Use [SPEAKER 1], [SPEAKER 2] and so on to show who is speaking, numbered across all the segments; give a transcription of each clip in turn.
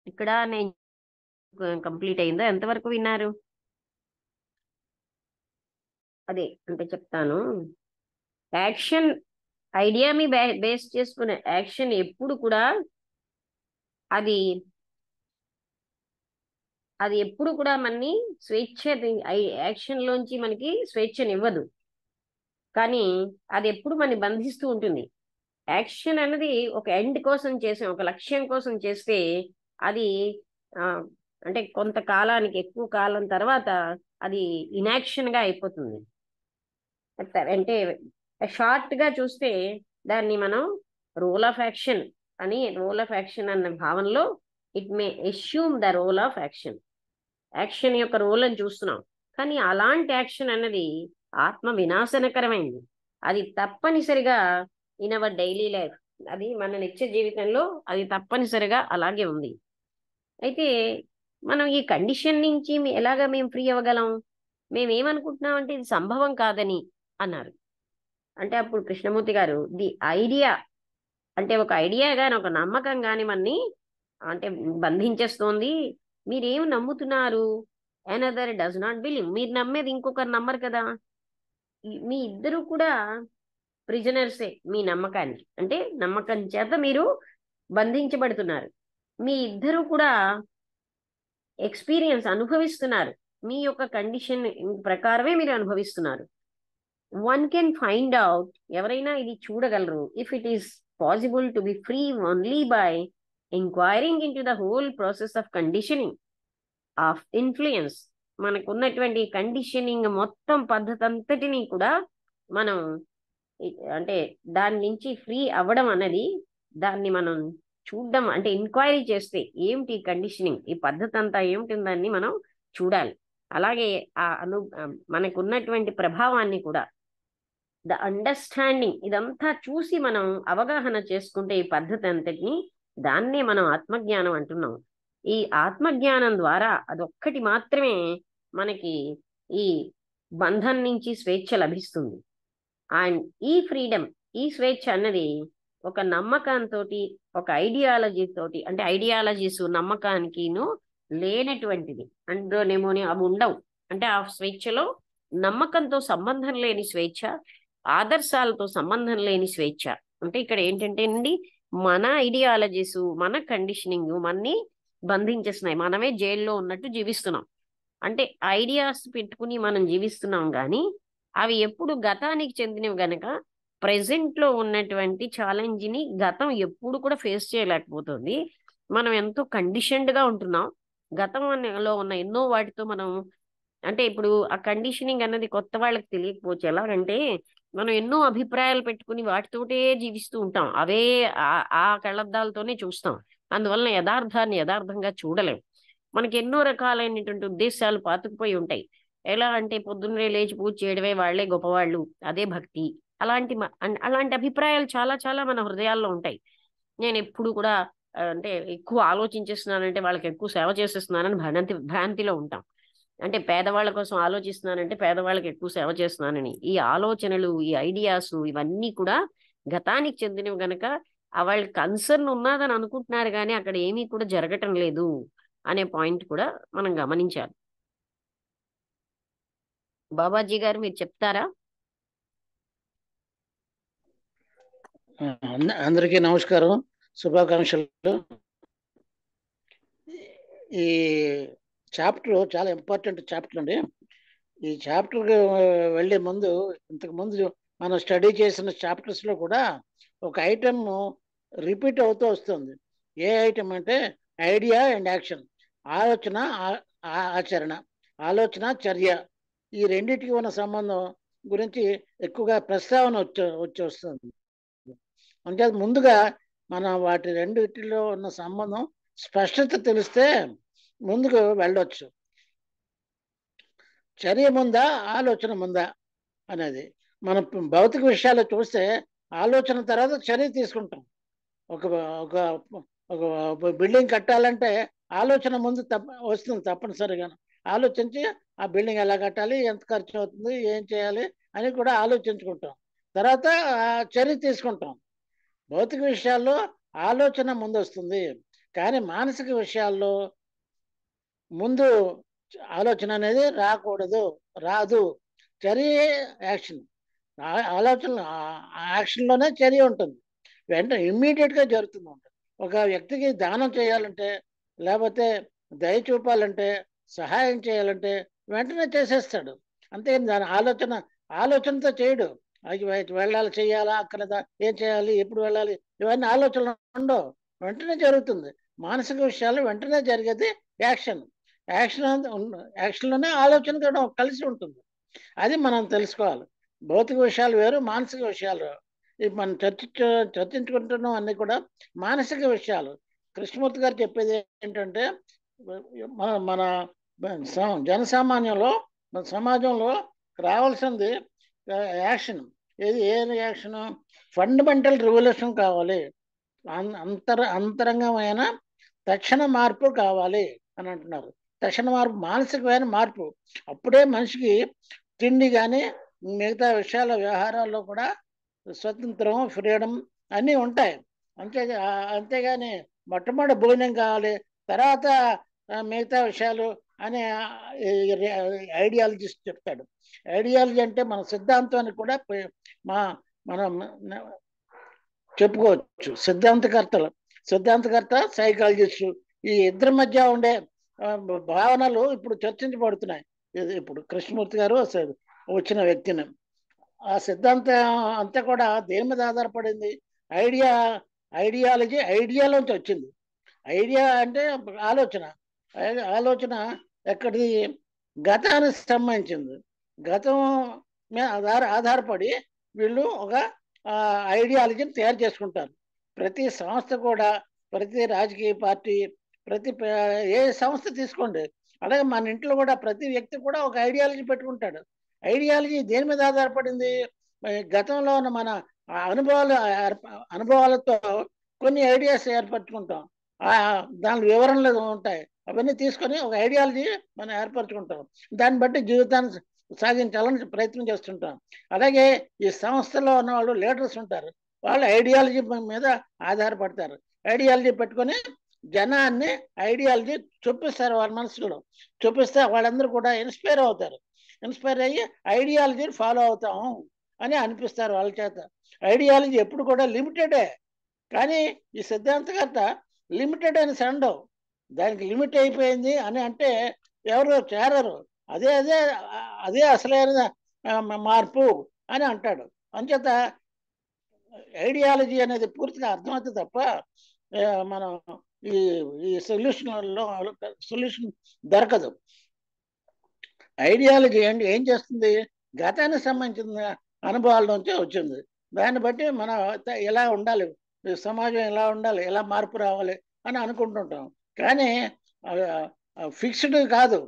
[SPEAKER 1] ఇక్కడ నేను కంప్లీట్ అయిందా? ఎంతవరకు విన్నారు? అదే అంటే చెప్తాను. యాక్షన్ ఐడియా మీ బేస్ చేసుకునే యాక్షన్ ఎప్పుడు కూడా అది అది ఎప్పుడు కూడా మనని స్వేచ్ఛ, యాక్షన్ లోంచి మనకి స్వేచ్ఛనివ్వదు. కానీ అది ఎప్పుడు మనని బంధిస్తూ ఉంటుంది. యాక్షన్ అన్నది ఒక ఎండ్ కోసం చేసాం, ఒక లక్ష్యం కోసం చేస్తే అది ఆ, అంటే కొంతకాలానికి, ఎక్కువ కాలం తర్వాత అది ఇనాక్షన్ గా అయిపోతుంది. అంటే షార్ట్ గా చూస్తే దాన్ని మనం రోల్ ఆఫ్ యాక్షన్ అని, రోల్ ఆఫ్ యాక్షన్ అన్న భావనలో it may assume the role of action. Action యొక్క రోల్ అని చూస్తున్నాం. కానీ అలాంటి యాక్షన్ అన్నది ఆత్మ వినాశనకరమైంది. అది తప్పనిసరిగా ఇన్ అవర్ డైలీ లైఫ్, అది మన నిత్య జీవితంలో అది తప్పనిసరిగా అలాగే ఉంది. అయితే మనం ఈ కండిషన్ నుంచి ఎలాగా మేము ఫ్రీ అవ్వగలం? మేమేమనుకుంటున్నాం అంటే ఇది సంభవం కాదని అన్నారు. అంటే అప్పుడు కృష్ణమూర్తి గారు ది ఐడియా, అంటే ఒక ఐడియా గాని, ఒక నమ్మకం గాని మనని అంటే బంధించేస్తోంది. మీరేం నమ్ముతున్నారు? Another does not believe. మీరు నమ్మేది ఇంకొకరు నమ్మరు కదా. మీ ఇద్దరు కూడా ప్రిజనర్సే మీ నమ్మకానికి. అంటే నమ్మకం చేత మీరు బంధించబడుతున్నారు. మీ ఇద్దరు కూడా ఎక్స్పీరియన్స్ అనుభవిస్తున్నారు. మీ యొక్క కండిషన్ ప్రకారమే మీరు అనుభవిస్తున్నారు. వన్ కెన్ ఫైండ్ అవుట్, ఎవరైనా ఇది చూడగలరు, if it is possible to be free only by enquiring in to the whole process of conditioning of influence. మనకున్నటువంటి కండిషనింగ్ మొత్తం పద్ధతి అంతటినీ కూడా మనం అంటే దాని నుంచి ఫ్రీ అవ్వడం అన్నది, దాన్ని మనం చూడడం అంటే ఎంక్వైరీ చేస్తే ఏమిటి కండిషనింగ్, ఈ పద్ధతి అంతా ఏమిటి దాన్ని మనం చూడాలి. అలాగే ఆ మనకున్నటువంటి ప్రభావాన్ని కూడా, ద అండర్స్టాండింగ్, ఇదంతా చూసి మనం అవగాహన చేసుకుంటే ఈ పద్ధతి అంతటిని, దాన్నే మనం ఆత్మజ్ఞానం అంటున్నాం. ఈ ఆత్మజ్ఞానం ద్వారా అదొక్కటి మాత్రమే మనకి ఈ బంధం నుంచి స్వేచ్ఛ లభిస్తుంది. అండ్ ఈ ఫ్రీడమ్, ఈ స్వేచ్ఛ అన్నది ఒక నమ్మకంతో, ఒక ఐడియాలజీ తోటి, అంటే ఐడియాలజీస్ నమ్మకానికిను లేనటువంటిది. అందులోనేమో అవి ఉండవు. అంటే ఆ స్వేచ్ఛలో నమ్మకంతో సంబంధం లేని స్వేచ్ఛ, ఆదర్శాలతో సంబంధం లేని స్వేచ్ఛ. అంటే ఇక్కడ ఏంటంటే అండి, మన ఐడియాలజీస్, మన కండిషనింగ్ మనని బంధించేస్తున్నాయి. మనమే జైల్లో ఉన్నట్టు జీవిస్తున్నాం. అంటే ఐడియాస్ పెట్టుకుని మనం జీవిస్తున్నాం కానీ అవి ఎప్పుడు గతానికి చెందినవి గనక ప్రెసెంట్ లో ఉన్నటువంటి ఛాలెంజ్ ని గతం ఎప్పుడు కూడా ఫేస్ చేయలేకపోతుంది. మనం ఎంతో కండిషన్డ్ గా ఉంటున్నాం. గతంలో ఉన్న ఎన్నో వాటితో మనం, అంటే ఇప్పుడు ఆ కండిషనింగ్ అన్నది కొత్త వాళ్ళకి తెలియకపోవచ్చు. ఎలాగంటే మనం ఎన్నో అభిప్రాయాలు పెట్టుకుని వాటితోటే జీవిస్తూ ఉంటాం. అవే ఆ కళ్ళద్దాలతోనే చూస్తాం. అందువలన యథార్థాన్ని యథార్థంగా చూడలేం. మనకి ఎన్నో రకాలైనటువంటి ఉద్దేశాలు పాతుకుపోయి ఉంటాయి. ఎలా అంటే పొద్దున్నే లేచి పూజ చేయడమే వాళ్ళే గొప్పవాళ్ళు, అదే భక్తి. అలాంటి అభిప్రాయాలు చాలా చాలా మన హృదయాల్లో ఉంటాయి. నేను ఎప్పుడు కూడా అంటే ఎక్కువ ఆలోచించేస్తున్నానంటే వాళ్ళకి ఎక్కువ సేవ చేసేస్తున్నానని భ్రాంతిలో ఉంటాం. అంటే పేదవాళ్ళ కోసం ఆలోచిస్తున్నానంటే పేదవాళ్ళకి ఎక్కువ సేవ చేస్తున్నానని. ఈ ఆలోచనలు, ఈ ఐడియాస్ ఇవన్నీ కూడా గతానికి చెందినవి గనక వాళ్ళకి కన్సర్న్ ఉన్నదని అనుకుంటున్నారు కానీ అక్కడ ఏమీ కూడా జరగటం లేదు అనే పాయింట్ కూడా మనం గమనించాలి. బాబాజీ గారు మీరు చెప్తారా?
[SPEAKER 2] అందరికీ నమస్కారం, శుభాకాంక్షలు. ఈ చాప్టర్ చాలా ఇంపార్టెంట్ చాప్టర్ అండి. ఈ చాప్టర్కి వెళ్ళే ముందు, ఇంతకు ముందు మనం స్టడీ చేసిన చాప్టర్స్లో కూడా ఒక ఐటమ్ రిపీట్ అవుతూ వస్తుంది. ఏ ఐటమ్ అంటే ఐడియా అండ్ యాక్షన్, ఆలోచన ఆచరణ, ఆలోచన చర్య. ఈ రెండింటికి ఉన్న సంబంధం గురించి ఎక్కువగా ప్రస్తావన వచ్చి వస్తుంది. అంటే ముందుగా మనం వాటి రెండింటిలో ఉన్న సంబంధం స్పష్టత తెలిస్తే ముందుకు వెళ్ళొచ్చు. చర్య ముందా ఆలోచన ముందా అనేది మనం భౌతిక విషయాలు చూస్తే ఆలోచన తర్వాత చర్య తీసుకుంటాం. ఒక ఒక ఒక బిల్డింగ్ కట్టాలంటే ఆలోచన ముందు వస్తుంది తప్పనిసరిగా. ఆలోచించి ఆ బిల్డింగ్ ఎలా కట్టాలి, ఎంత ఖర్చు అవుతుంది, ఏం చేయాలి అని కూడా ఆలోచించుకుంటాం. తర్వాత చర్య తీసుకుంటాం. భౌతిక విషయాల్లో ఆలోచన ముందు వస్తుంది, కానీ మానసిక విషయాల్లో ముందు ఆలోచన అనేది రాకూడదు, రాదు. చర్య యాక్షన్, ఆలోచన యాక్షన్లోనే చర్య ఉంటుంది, వెంటనే ఇమ్మీడియట్గా జరుగుతుంది ఉంటుంది. ఒక వ్యక్తికి దానం చేయాలంటే, లేకపోతే దయ చూపాలంటే, సహాయం చేయాలంటే వెంటనే చేసేస్తాడు. అంతే, దాని ఆలోచనతో చేయడు. అది వెళ్ళాలి, చేయాలా అక్కర్లేదా, ఏం చేయాలి, ఎప్పుడు వెళ్ళాలి, ఇవన్నీ ఆలోచనలు ఉండవు, వెంటనే జరుగుతుంది. మానసిక విషయాలు వెంటనే జరిగేది యాక్షన్. యాక్షన్ యాక్షన్లోనే ఆలోచన కూడా కలిసి ఉంటుంది. అది మనం తెలుసుకోవాలి. భౌతిక విషయాలు వేరు, మానసిక విషయాలు వేరు. ఇప్పుడు మనం చర్చించుకుంటున్నాం అన్నీ కూడా మానసిక విషయాలు. కృష్ణమూర్తి గారు చెప్పేది ఏంటంటే, మన మన జనసామాన్యంలో, మన సమాజంలో రావాల్సింది యాక్షన్. ఏ యాక్షన్? ఫండమెంటల్ రివల్యూషన్ కావాలి, అంతరంగమైన తక్షణ మార్పు కావాలి అని అంటున్నారు. తక్షణ మార్పు, మానసికమైన మార్పు. అప్పుడే మనిషికి తిండి కానీ మిగతా విషయాల వ్యవహారాల్లో కూడా స్వతంత్రం, ఫ్రీడమ్ అన్నీ ఉంటాయి. అంతేగాని మొట్టమొదటి భోజనం కావాలి, తర్వాత మిగతా విషయాలు అనే ఐడియాలజిస్ట్ చెప్తాడు. ఐడియాలజీ అంటే మన సిద్ధాంతాన్ని కూడా మనం చెప్పుకోవచ్చు. సిద్ధాంతకర్త సైకాలజిస్టు, ఈ ఇద్దరి మధ్య ఉండే భావనలు ఇప్పుడు చర్చించబడుతున్నాయి. ఇప్పుడు కృష్ణమూర్తి గారు వచ్చిన వ్యక్తిని, ఆ సిద్ధాంతం అంతా కూడా దేని మీద ఆధారపడింది? ఐడియాలోంచి వచ్చింది. ఐడియా అంటే ఆలోచన ఎక్కడిది? గతానికి సంబంధించింది. గతం మీద ఆధారపడి వీళ్ళు ఒక ఐడియాలజీని తయారు చేసుకుంటారు. ప్రతి సంస్థ కూడా, ప్రతి రాజకీయ పార్టీ, ఏ సంస్థ తీసుకోండి, అలాగే మన ఇంట్లో కూడా ప్రతి వ్యక్తి కూడా ఒక ఐడియాలజీ పెట్టుకుంటాడు. ఐడియాలజీ దేని మీద ఆధారపడింది? గతంలో ఉన్న మన అనుభవాలతో కొన్ని ఐడియాస్ ఏర్పరచుకుంటాం. దాని వివరణలు ఉంటాయి, అవన్నీ తీసుకొని ఒక ఐడియాలజీ మనం ఏర్పరచుకుంటాం. దాన్ని బట్టి జీవితాన్ని సాగించాలని ప్రయత్నం చేస్తుంటాం. అలాగే ఈ సంస్థలో ఉన్న వాళ్ళు లీడర్స్ ఉంటారు, వాళ్ళు ఐడియాలజీ మీద ఆధారపడతారు. ఐడియాలజీ పెట్టుకొని జనాన్ని ఐడియాలజీ చూపిస్తారు, వాళ్ళ మనసులో చూపిస్తే వాళ్ళందరూ కూడా ఇన్స్పైర్ అవుతారు. ఇన్స్పైర్ అయ్యి ఐడియాలజీని ఫాలో అవుతాం అని అనిపిస్తారు వాళ్ళ చేత. ఐడియాలజీ ఎప్పుడు కూడా లిమిటెడే, కానీ ఈ సిద్ధాంతకర్త లిమిటెడ్ అని సండవు, దానికి లిమిట్ అయిపోయింది అని అంటే ఎవరు చేరరు. అదే అసలైన మార్పు అని అంటాడు. అంచేత ఐడియాలజీ అనేది పూర్తిగా అర్థమవుతుంది తప్ప మనం ఈ సొల్యూషన్ దొరకదు. ఐడియాలజీ ఏం చేస్తుంది? గతానికి సంబంధించిన అనుభవాల నుంచే వచ్చింది. దాన్ని బట్టి మనం ఎలా ఉండాలి, సమాజం ఎలా ఉండాలి, ఎలా మార్పు రావాలి అని అనుకుంటుంటాం. కానీ ఫిక్స్డ్ కాదు,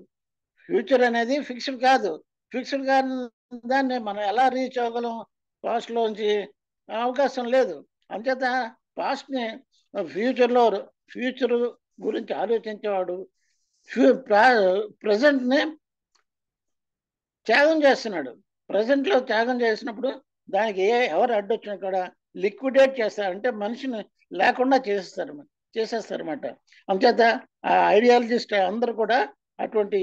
[SPEAKER 2] ఫ్యూచర్ అనేది ఫిక్స్డ్ కాదు. ఫిక్స్డ్ కాని దాన్ని మనం ఎలా రీచ్ అవ్వగలం? పాస్ట్లోంచి అవకాశం లేదు. అంచేత పాస్ట్ని ఫ్యూచర్ గురించి ఆలోచించేవాడు ప్రజెంట్ని త్యాగం చేస్తున్నాడు. ప్రజెంట్లో త్యాగం చేసినప్పుడు దానికి ఎవరు అడ్డొచ్చినా కూడా లిక్విడేట్ చేస్తారంటే మనిషిని లేకుండా చేసేస్తారన్నమాట. అంచేత ఆ ఐడియాలజిస్ట్ అందరూ కూడా అటువంటి,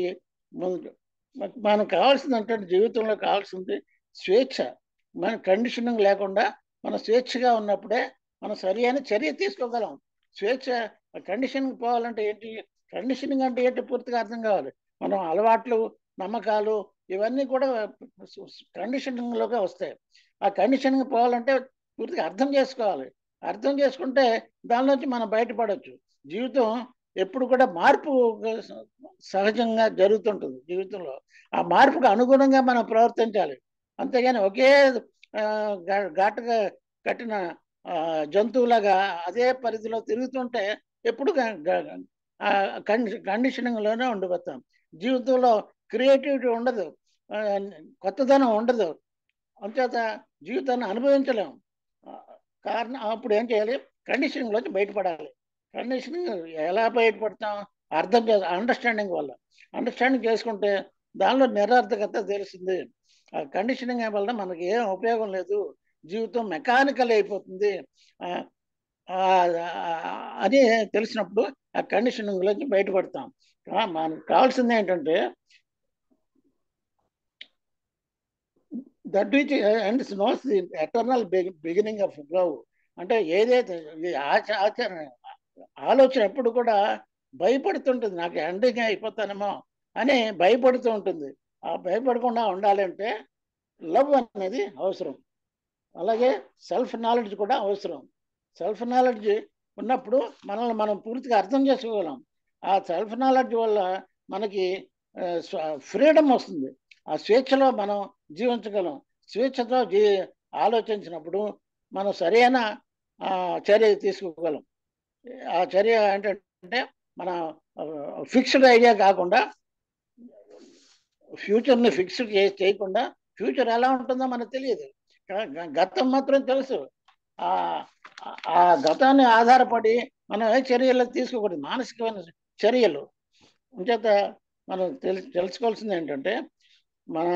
[SPEAKER 2] మనకు కావాల్సిందంటే జీవితంలో కావాల్సింది స్వేచ్ఛ. మన కండిషనింగ్ లేకుండా మన స్వేచ్ఛగా ఉన్నప్పుడే మనం సరి అయిన చర్య తీసుకోగలం. స్వేచ్ఛ, కండిషనింగ్ పోవాలంటే ఏంటి? కండిషనింగ్ అంటే ఏంటి పూర్తిగా అర్థం కావాలి. మనం అలవాట్లు, నమ్మకాలు ఇవన్నీ కూడా కండిషనింగ్లోకి వస్తాయి. ఆ కండిషనింగ్ పోవాలంటే పూర్తిగా అర్థం చేసుకోవాలి. అర్థం చేసుకుంటే దానిలోంచి మనం బయటపడవచ్చు. జీవితం ఎప్పుడు కూడా మార్పు సహజంగా జరుగుతుంటుంది జీవితంలో. ఆ మార్పుకు అనుగుణంగా మనం ప్రవర్తించాలి. అంతేగాని ఒకే ఘాటుగా కట్టిన జంతువులాగా అదే పరిధిలో తిరుగుతుంటే ఎప్పుడు కండిషనింగ్లోనే ఉండిపోతాం. జీవితంలో క్రియేటివిటీ ఉండదు, కొత్తదనం ఉండదు. అంచేత జీవితాన్ని అనుభవించలేము. కారణం అప్పుడు ఏం చేయాలి? కండిషనింగ్లోంచి బయటపడాలి. కండిషనింగ్ ఎలా బయటపడతాం? అండర్స్టాండింగ్ వల్ల. అండర్స్టాండింగ్ చేసుకుంటే దానిలో నిరర్థకత తెలిసింది. ఆ కండిషనింగ్ వల్ల మనకి ఏం ఉపయోగం లేదు, జీవితం మెకానికల్ అయిపోతుంది. అని తెలిసినప్పుడు ఆ కండిషనింగ్ లోంచి బయటపడతాం. మనకు కావాల్సింది ఏంటంటే that which and knows the eternal beginning of love. అంటే ఏదైతే ఈ ఆచరణ ఆలోచన ఎప్పుడు కూడా భయపడుతుంటుంది, నాకు ఎండింగ్ అయిపోతానేమో అని భయపడుతూ ఉంటుంది. ఆ భయపడకుండా ఉండాలంటే లవ్ అనేది అవసరం. అలాగే సెల్ఫ్ నాలెడ్జ్ కూడా అవసరం. సెల్ఫ్ నాలెడ్జ్ ఉన్నప్పుడు మనల్ని మనం పూర్తిగా అర్థం చేసుకోగలం. ఆ సెల్ఫ్ నాలెడ్జ్ వల్ల మనకి ఫ్రీడమ్ వస్తుంది. ఆ స్వేచ్ఛలో మనం జీవించగలం. స్వేచ్ఛతో ఆలోచించినప్పుడు మనం సరైన చర్య తీసుకోగలం. ఆ చర్య ఏంటంటే మన ఫిక్స్డ్ ఐడియా కాకుండా, ఫ్యూచర్ని ఫిక్స్డ్ చేయకుండా, ఫ్యూచర్ ఎలా ఉంటుందో మనకు తెలియదు, గతం మాత్రం తెలుసు. ఆ గతాన్ని ఆధారపడి మనం ఏ చర్యలు తీసుకోకూడదు, మానసికమైన చర్యలు. అంచేత మనం తెలుసుకోవాల్సింది ఏంటంటే మన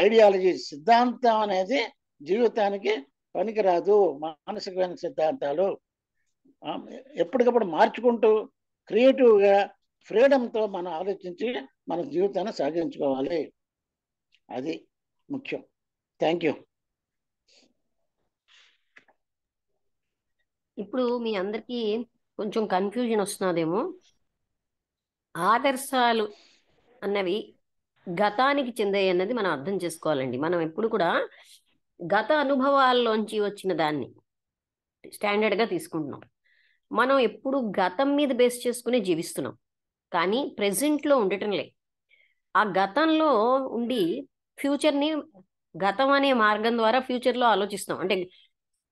[SPEAKER 2] ఐడియాలజీ సిద్ధాంతం అనేది జీవితానికి పనికిరాదు. మానసికమైన సిద్ధాంతాలు ఎప్పటికప్పుడు మార్చుకుంటూ క్రియేటివ్గా ఫ్రీడంతో మనం ఆలోచించి మన జీవితాన్ని సాగించుకోవాలి. అది ముఖ్యం. Thank you.
[SPEAKER 1] ఇప్పుడు మీ అందరికీ కొంచెం కన్ఫ్యూజన్ వస్తున్నదేమో. ఆదర్శాలు అన్నవి గతానికి చెందాయి అన్నది మనం అర్థం చేసుకోవాలండి. మనం ఎప్పుడు కూడా గత అనుభవాల్లోంచి వచ్చిన దాన్ని స్టాండర్డ్గా తీసుకుంటున్నాం. మనం ఎప్పుడు గతం మీద బేస్ చేసుకుని జీవిస్తున్నాం, కానీ ప్రెజెంట్లో ఉండటం లే. ఆ గతంలో ఉండి ఫ్యూచర్ని గతం అనే మార్గం ద్వారా ఫ్యూచర్లో ఆలోచిస్తాం. అంటే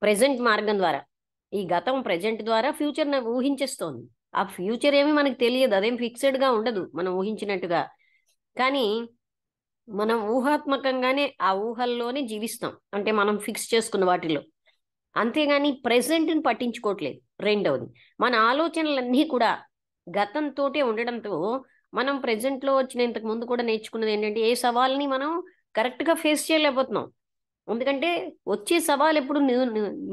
[SPEAKER 1] ప్రెజెంట్ మార్గం ద్వారా ఈ గతం ప్రెజెంట్ ద్వారా ఫ్యూచర్ని ఊహించేస్తోంది. ఆ ఫ్యూచర్ ఏమి మనకు తెలియదు, అదేం ఫిక్స్డ్గా ఉండదు మనం ఊహించినట్టుగా. కానీ మనం ఊహాత్మకంగానే ఆ ఊహల్లోనే జీవిస్తాం, అంటే మనం ఫిక్స్ చేసుకున్న వాటిలో. అంతేగాని ప్రెజెంట్ని పట్టించుకోవట్లేదు. రెండవది, మన ఆలోచనలన్నీ కూడా గతంతోటే ఉండడంతో మనం ప్రెజెంట్లో వచ్చిన ఇంతకు ముందు కూడా నేర్చుకున్నది ఏంటంటే ఏ సవాల్ని మనం కరెక్ట్గా ఫేస్ చేయలేకపోతున్నాం. ఎందుకంటే వచ్చే సవాల్ ఎప్పుడు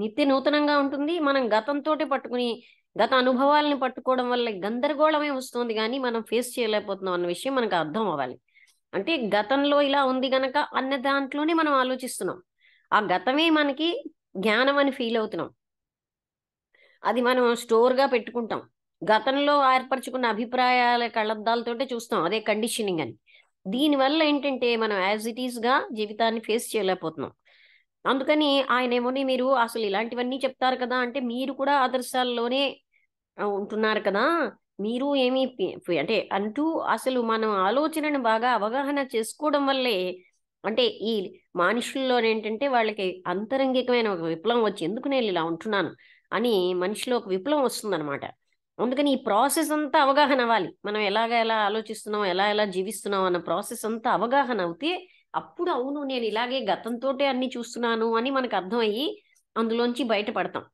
[SPEAKER 1] నిత్య నూతనంగా ఉంటుంది. మనం గతంతోటే పట్టుకుని గత అనుభవాలను పట్టుకోవడం వల్ల గందరగోళమే వస్తుంది, కానీ మనం ఫేస్ చేయలేకపోతున్నాం అన్న విషయం మనకు అర్థం అవ్వాలి. అంటే గతంలో ఇలా ఉంది గనక అన్న దాంట్లోనే మనం ఆలోచిస్తున్నాం. ఆ గతమే మనకి జ్ఞానం అని ఫీల్ అవుతున్నాం. అది మనం స్టోర్గా పెట్టుకుంటాం. గతంలో ఏర్పరచుకున్న అభిప్రాయాల కళ్ళద్దాలతోటే చూస్తాం, అదే కండిషనింగ్ అని. దీనివల్ల ఏంటంటే మనం యాజ్ ఇట్ ఈస్గా జీవితాన్ని ఫేస్ చేయలేకపోతున్నాం. అందుకని ఆయనేమోని మీరు అసలు ఇలాంటివన్నీ చెప్తారు కదా అంటే, మీరు కూడా ఆదర్శాల్లోనే ఉంటున్నారు కదా, మీరు ఏమి అంటే అంటూ అసలు మనం ఆలోచనను బాగా అవగాహన చేసుకోవడం వల్లే, అంటే ఈ మనుషుల్లో ఏంటంటే వాళ్ళకి అంతరంగికమైన ఒక విప్లవం వచ్చి ఎందుకు నేను ఇలా ఉంటున్నాను అని మనిషిలో ఒక విప్లవం వస్తుందన్నమాట. అందుకని ఈ ప్రాసెస్ అంతా అవగాహన అవ్వాలి. మనం ఎలా ఆలోచిస్తున్నాం, ఎలా జీవిస్తున్నాం అన్న ప్రాసెస్ అంతా అవగాహన అవుతే అప్పుడు అవును నేను ఇలాగే గతంతోటే అన్ని చూస్తున్నాను అని మనకు అర్థమయ్యి అందులోంచి బయటపడతాం.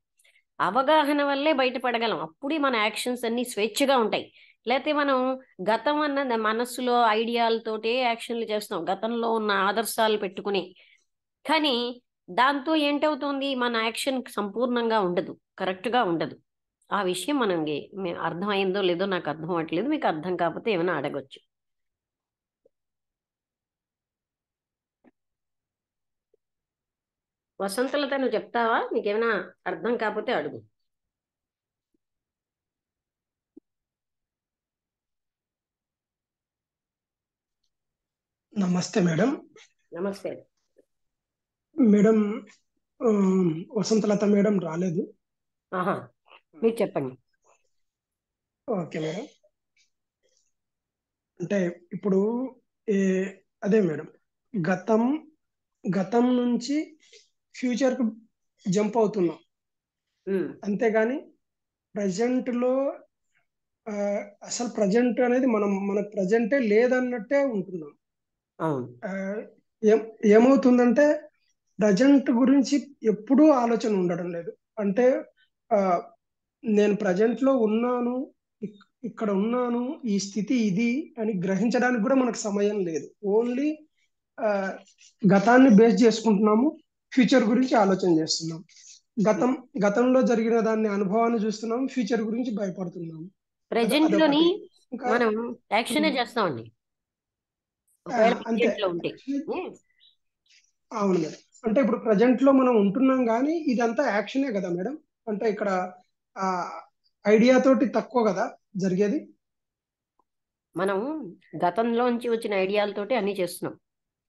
[SPEAKER 1] అవగాహన వల్లే బయటపడగలం. అప్పుడే మన యాక్షన్స్ అన్ని స్వేచ్ఛగా ఉంటాయి. లేకపోతే మనం గతం అన్న మనస్సులో ఐడియాలతోటే యాక్షన్లు చేస్తాం, గతంలో ఉన్న ఆదర్శాలు పెట్టుకుని. కానీ దాంతో ఏంటవుతుంది, మన యాక్షన్ సంపూర్ణంగా ఉండదు, కరెక్ట్గా ఉండదు. ఆ విషయం అర్థమైందో లేదో నాకు అర్థం అవ్వట్లేదు. మీకు అర్థం కాకపోతే ఏమైనా అడగొచ్చు. వసంతలత, నువ్వు చెప్తావా? నీకేమైనా అర్థం కాకపోతే అడుగు.
[SPEAKER 3] నమస్తే మేడం.
[SPEAKER 1] నమస్తే
[SPEAKER 3] మేడం. వసంతలత మేడం రాలేదు.
[SPEAKER 1] ఆహా, మీరు చెప్పండి.
[SPEAKER 3] Okay madam. అంటే ఇప్పుడు అదే మేడం, గతం నుంచి ఫ్యూచర్కు జంప్ అవుతున్నాం, అంతేగాని ప్రజెంట్లో అసలు ప్రజెంట్ అనేది మనకు ప్రజెంటే లేదన్నట్టే ఉంటున్నాం. ఏమవుతుందంటే ప్రజెంట్ గురించి ఎప్పుడూ ఆలోచన ఉండడం లేదు. అంటే నేను ప్రజెంట్లో ఉన్నాను, ఇక్కడ ఉన్నాను, ఈ స్థితి ఇది అని గ్రహించడానికి కూడా మనకు సమయం లేదు. ఓన్లీ గతాన్ని బేస్ చేసుకుంటున్నాము, ఫ్యూచర్ గురించి ఆలోచన చేస్తున్నాం. గతంలో జరిగిన దాన్ని అనుభవాన్ని చూస్తున్నాం, ఫ్యూచర్ గురించి భయపడుతున్నాం.
[SPEAKER 1] ప్రెజెంట్ లోని
[SPEAKER 3] అదొకటి. ఇంకా
[SPEAKER 1] మనం యాక్షనే చేస్తామండి ఒకవేళ
[SPEAKER 3] అంతే.
[SPEAKER 1] ప్రెజెంట్ లో ఉంటే.
[SPEAKER 3] అవును మేడం. అంటే ఇప్పుడు ప్రజెంట్ లో మనం ఉంటున్నాం కానీ ఇదంతా యాక్షనే కదా మేడం. అంటే ఇక్కడ ఆ ఐడియా తోటి తక్కువ కదా జరిగేది.
[SPEAKER 1] మనం గతంలోంచి వచ్చిన ఐడియాలతోటి అన్ని చేస్తున్నాం,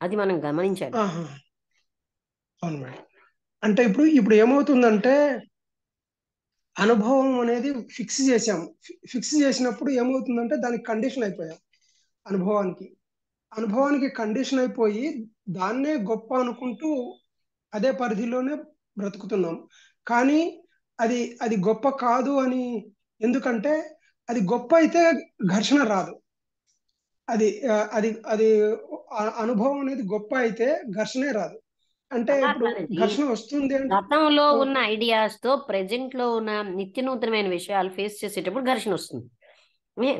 [SPEAKER 1] అది మనం గమనించాలి.
[SPEAKER 3] ఆహా. అవును మేడం. అంటే ఇప్పుడు ఏమవుతుందంటే అనుభవం అనేది ఫిక్స్ చేసాము. ఫిక్స్ చేసినప్పుడు ఏమవుతుందంటే దానికి కండిషన్ అయిపోయాం. అనుభవానికి కండిషన్ అయిపోయి దాన్నే గొప్ప అనుకుంటూ అదే పరిధిలోనే బ్రతుకుతున్నాం. కానీ అది అది గొప్ప కాదు అని. ఎందుకంటే అది గొప్ప అయితే ఘర్షణ రాదు. అది అది అది అనుభవం అనేది గొప్ప అయితే ఘర్షణే రాదు. అంటే
[SPEAKER 1] అలా
[SPEAKER 3] ఇప్పుడు
[SPEAKER 1] కాదండి,
[SPEAKER 3] ఘర్షణ వస్తుంది అంటే
[SPEAKER 1] గతంలో ఉన్న ఐడియాస్ తో ప్రెజెంట్ లో ఉన్న నిత్య నూతనమైన విషయాలు ఫేస్ చేసేటప్పుడు ఘర్షణ వస్తుంది. ఏ?